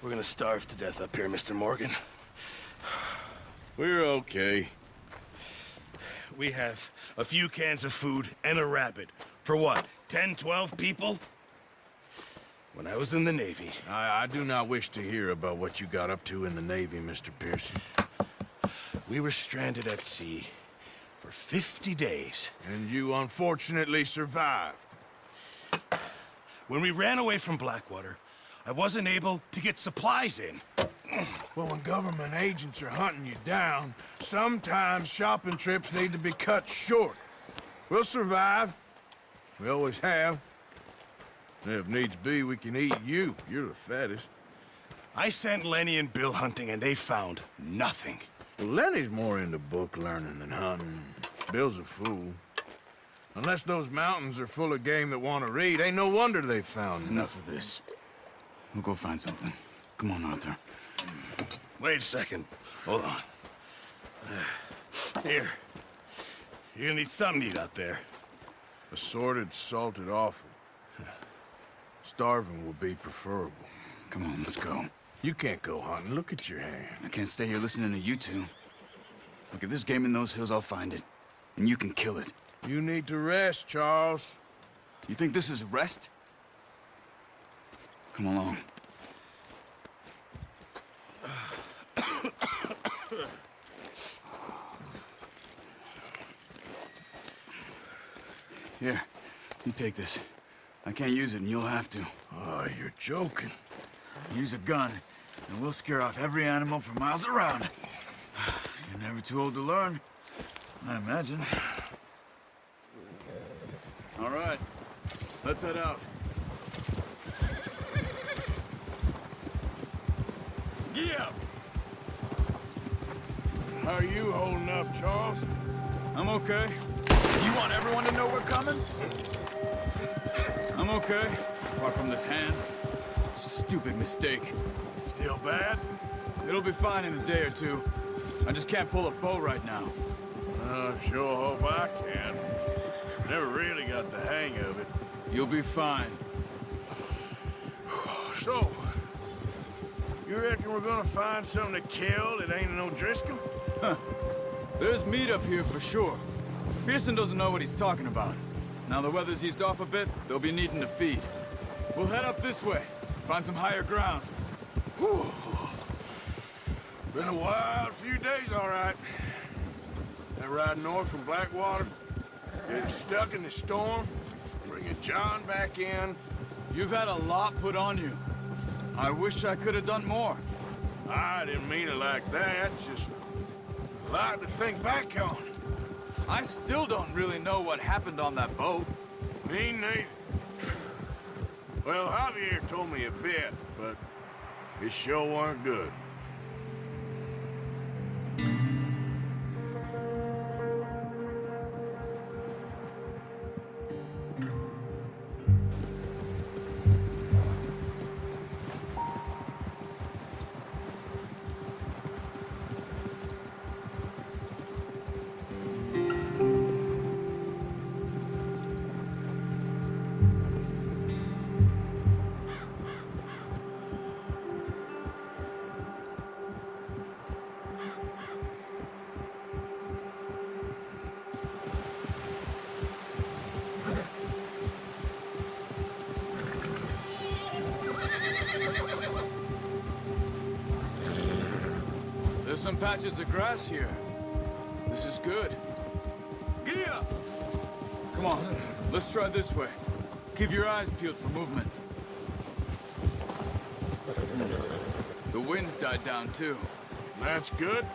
We're gonna starve to death up here, Mr. Morgan. We're okay. We have a few cans of food and a rabbit. For what, 10, 12 people? When I was in the Navy... I do not wish to hear about what you got up to in the Navy, Mr. Pearson. We were stranded at sea for 50 days. And you unfortunately survived. When we ran away from Blackwater, I wasn't able to get supplies in. Well, when government agents are hunting you down, sometimes shopping trips need to be cut short. We'll survive. We always have. If needs be, we can eat you. You're the fattest. I sent Lenny and Bill hunting, and they found nothing. Well, Lenny's more into book learning than hunting. Bill's a fool. Unless those mountains are full of game that want to read, ain't no wonder they found Enough of this. We'll go find something. Come on, Arthur. Wait a second. Hold on. Here. You're gonna need something to eat out there. Assorted, salted offal. Starving will be preferable. Come on, let's go. You can't go hunting. Look at your hand. I can't stay here listening to you two. Look, if there's game in those hills, I'll find it. And you can kill it. You need to rest, Charles. You think this is rest? Come along. Here, you take this. I can't use it, and you'll have to. Oh, you're joking. Use a gun, and we'll scare off every animal for miles around. You're never too old to learn, I imagine. All right, let's head out. Yeah. How are you holding up, Charles? I'm okay. You want everyone to know we're coming? I'm okay, apart from this hand. Stupid mistake. Still bad? It'll be fine in a day or two. I just can't pull a bow right now. I sure hope I can. Never really got the hang of it. You'll be fine. So, you reckon we're gonna find something to kill that ain't no Driscoll? Huh. There's meat up here for sure. Pearson doesn't know what he's talking about. Now the weather's eased off a bit, they'll be needing to feed. We'll head up this way, find some higher ground. Whew. Been a wild few days, all right. That ride north from Blackwater, getting stuck in the storm, bringing John back in. You've had a lot put on you. I wish I could have done more. I didn't mean it like that, just a lot to think back on. I still don't really know what happened on that boat. Me neither. Well, Javier told me a bit, but it sure weren't good. There's some patches of grass here. This is good. Gia! Come on, let's try this way. Keep your eyes peeled for movement. The wind's died down too. That's good.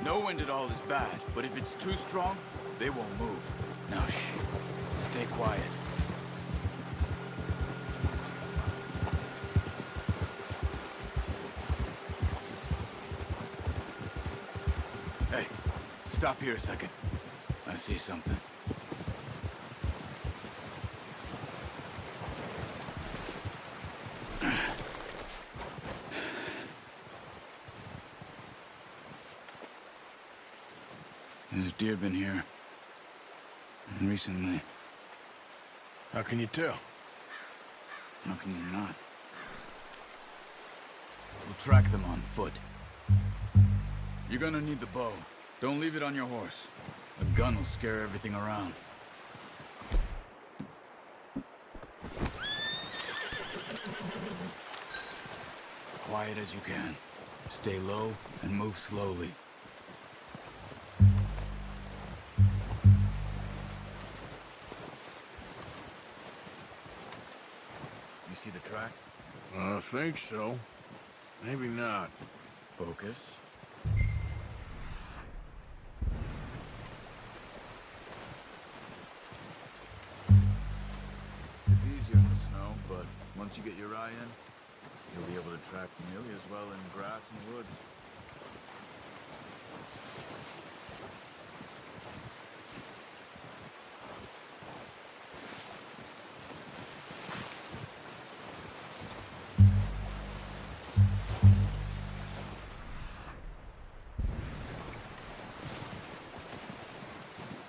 No wind at all is bad, but if it's too strong, they won't move. Now shh, stay quiet. Hey, stop here a second. I see something. There's deer been here. Recently. How can you tell? How can you not? We'll track them on foot. You're gonna need the bow. Don't leave it on your horse. A gun will scare everything around. Quiet as you can. Stay low and move slowly. You see the tracks? I think so. Maybe not. Focus. It's easier in the snow, but once you get your eye in, you'll be able to track nearly as well in grass and woods.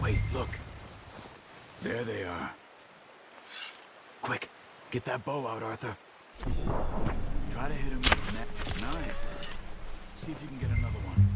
Wait, look. There they are. Quick, get that bow out, Arthur. Try to hit him with the neck. Nice. See if you can get another one.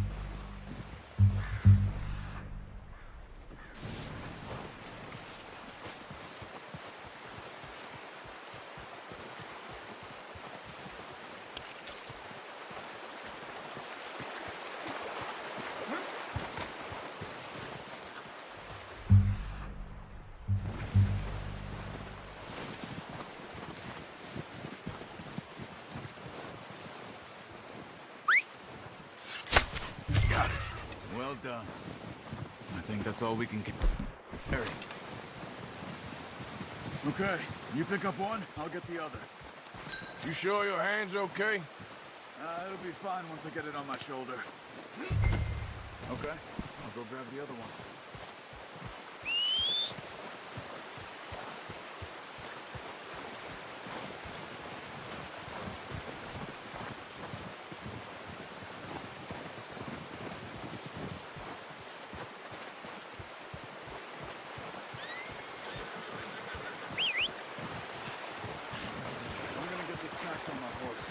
Well done. I think that's all we can get. Harry. Okay, you pick up one, I'll get the other. You sure your hand's okay? It'll be fine once I get it on my shoulder. Okay, I'll go grab the other one. On my horse.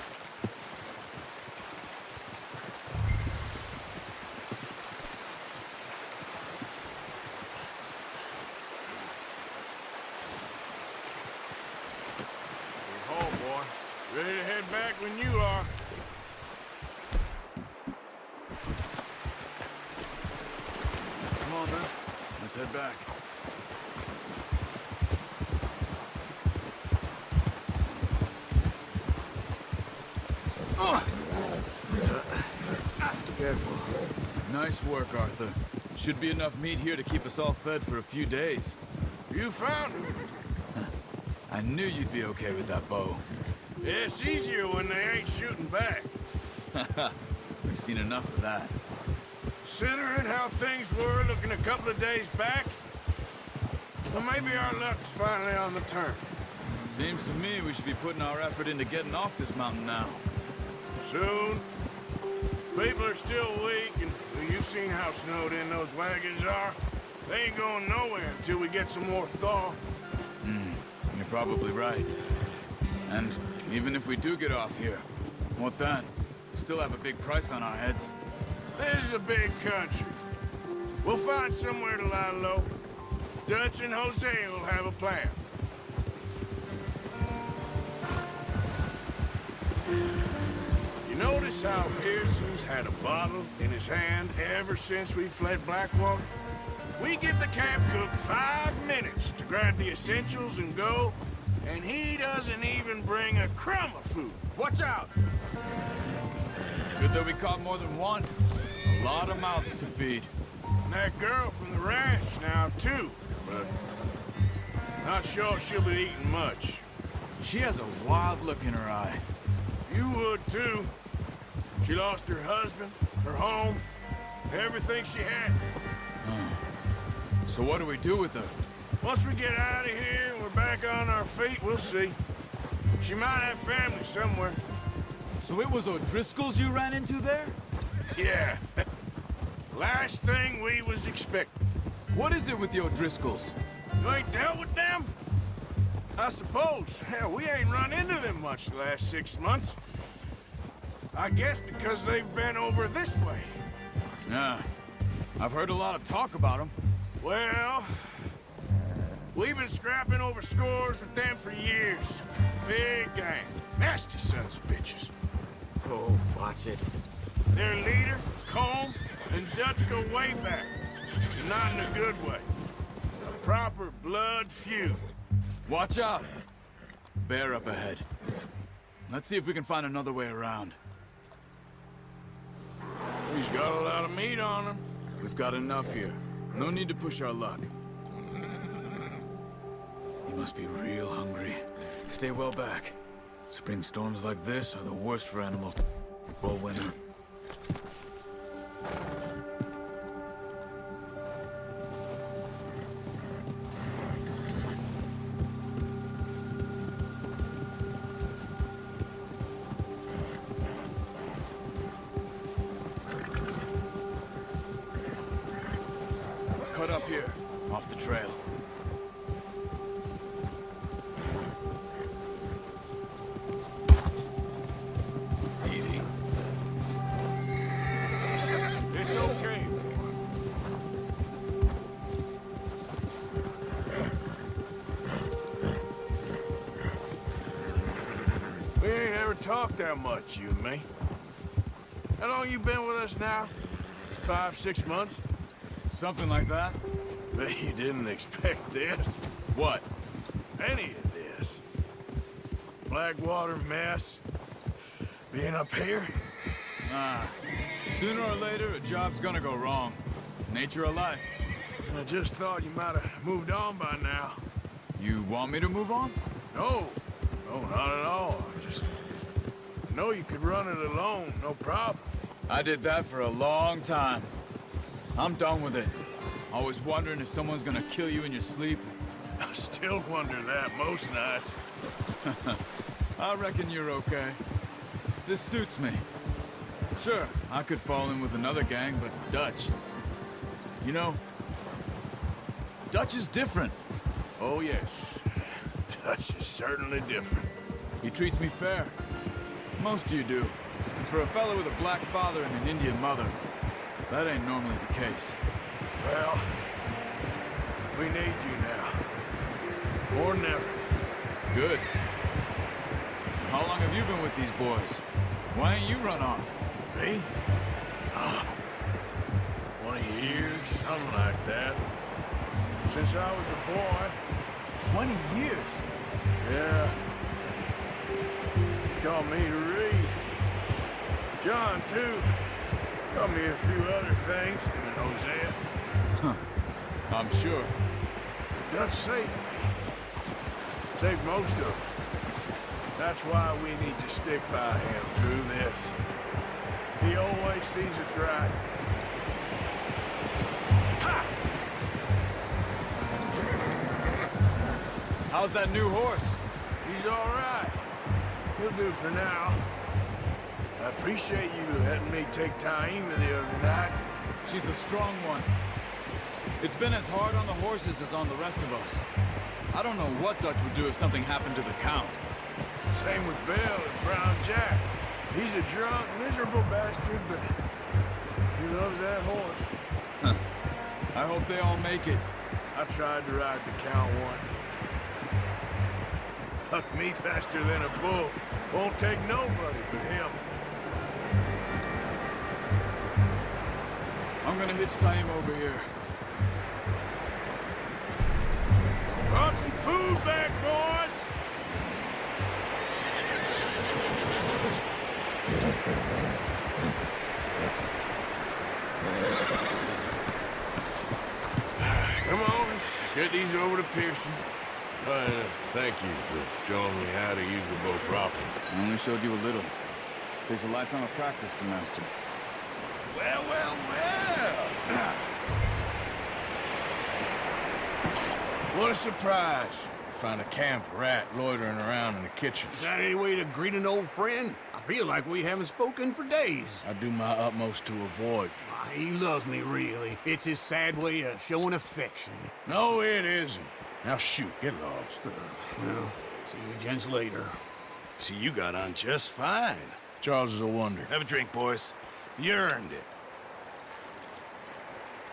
You're home, boy. Ready to head back when you are. Come on, then. Let's head back. Careful. Nice work, Arthur. Should be enough meat here to keep us all fed for a few days. You found him. I knew you'd be okay with that bow. Yeah, it's easier when they ain't shooting back. We've seen enough of that. Considering how things were looking a couple of days back, well, maybe our luck's finally on the turn. Seems to me we should be putting our effort into getting off this mountain now. Soon. People are still weak, and well, you've seen how snowed in those wagons are. They ain't going nowhere until we get some more thaw. You're probably right. And even if we do get off here, what then? We still have a big price on our heads. This is a big country. We'll find somewhere to lie low. Dutch and Hosea will have a plan. You notice how Pearson's had a bottle in his hand ever since we fled Blackwater? We give the camp cook 5 minutes to grab the essentials and go, and he doesn't even bring a crumb of food. Watch out! Good that we caught more than one. A lot of mouths to feed. And that girl from the ranch now, too, but not sure she'll be eating much. She has a wild look in her eye. You would, too. She lost her husband, her home, everything she had. So what do we do with her? Once we get out of here and we're back on our feet, we'll see. She might have family somewhere. So it was O'Driscoll's you ran into there? Yeah. Last thing we was expecting. What is it with the O'Driscolls? You ain't dealt with them? I suppose. Hell, we ain't run into them much the last 6 months. I guess because they've been over this way. Yeah. I've heard a lot of talk about them. Well, we've been scrapping over scores with them for years. Big gang. Nasty sons of bitches. Oh, watch it. Their leader, Colm, and Dutch go way back. Not in a good way. A proper blood feud. Watch out! Bear up ahead. Let's see if we can find another way around. He's got a lot of meat on him. We've got enough here. No need to push our luck. He must be real hungry. Stay well back. Spring storms like this are the worst for animals all winter. Cut up here, off the trail. Easy. It's okay. We ain't ever talked that much, you and me. How long you been with us now? 5, 6 months? Something like that? Bet you didn't expect this. What? Any of this. Blackwater mess. Being up here? Ah. Sooner or later, a job's gonna go wrong. Nature of life. I just thought you might have moved on by now. You want me to move on? No. No, not at all. I just know you could run it alone, no problem. I did that for a long time. I'm done with it. Always wondering if someone's gonna kill you in your sleep. I still wonder that most nights. I reckon you're okay. This suits me. Sure, I could fall in with another gang, but Dutch... You know, Dutch is different. Oh, yes. Dutch is certainly different. He treats me fair. Most of you do. And for a fellow with a black father and an Indian mother, that ain't normally the case. Well, we need you now. More than ever. Good. How long have you been with these boys? Why ain't you run off? Me? 20 years, something like that. Since I was a boy. 20 years? Yeah. Taught me to read. John, too. Taught me a few other things, him and Hosea. I'm sure. Dutch saved me. Saved most of us. That's why we need to stick by him through this. He always sees us right. Ha! How's that new horse? He's all right. He'll do for now. I appreciate you letting me take Taima the other night. She's a strong one. It's been as hard on the horses as on the rest of us. I don't know what Dutch would do if something happened to the Count. Same with Bill and Brown Jack. He's a drunk, miserable bastard, but he loves that horse. I hope they all make it. I tried to ride the Count once. Hucked me faster than a bull. Won't take nobody but him. I'm gonna hitch Taima over here. Brought some food back, boys! Come on, let's get these over to Pearson. Thank you for showing me how to use the bow properly. I only showed you a little. Takes a lifetime of practice to master. Well, well, well! What a surprise. Find a camp rat loitering around in the kitchen. Is that any way to greet an old friend? I feel like we haven't spoken for days. I do my utmost to avoid you. Ah, he loves me, really. It's his sad way of showing affection. No, it isn't. Now shoot, get lost. Well, see you gents later. See, you got on just fine. Charles is a wonder. Have a drink, boys. You earned it.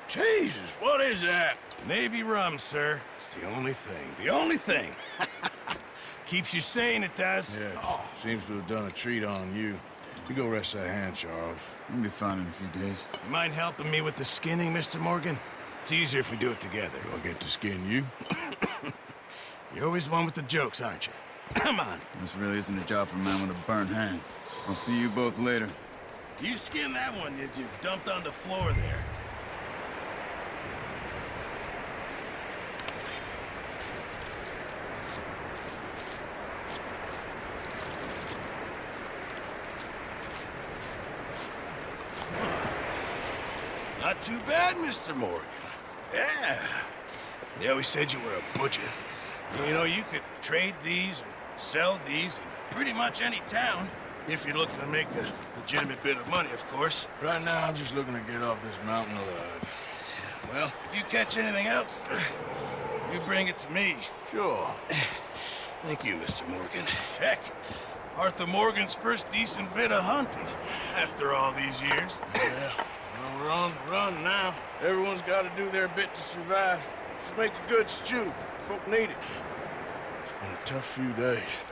Jesus, what is that? Navy rum, sir. It's the only thing. The only thing. Keeps you sane, it does. Yeah, seems to have done a treat on you. You go rest that hand, Charles. We'll be fine in a few days. You mind helping me with the skinning, Mr. Morgan? It's easier if we do it together. Do I get to skin you? You're always one with the jokes, aren't you? Come on. This really isn't a job for a man with a burnt hand. I'll see you both later. You skin that one that you dumped on the floor there. Not too bad, Mr. Morgan. Yeah. They always said you were a butcher. You know, you could trade these or sell these in pretty much any town. If you're looking to make a legitimate bit of money, of course. Right now, I'm just looking to get off this mountain alive. Well, if you catch anything else, you bring it to me. Sure. Thank you, Mr. Morgan. Heck, Arthur Morgan's first decent bit of hunting after all these years. Yeah. Well, we're on the run now. Everyone's got to do their bit to survive. Just make a good stew. Folk need it. It's been a tough few days.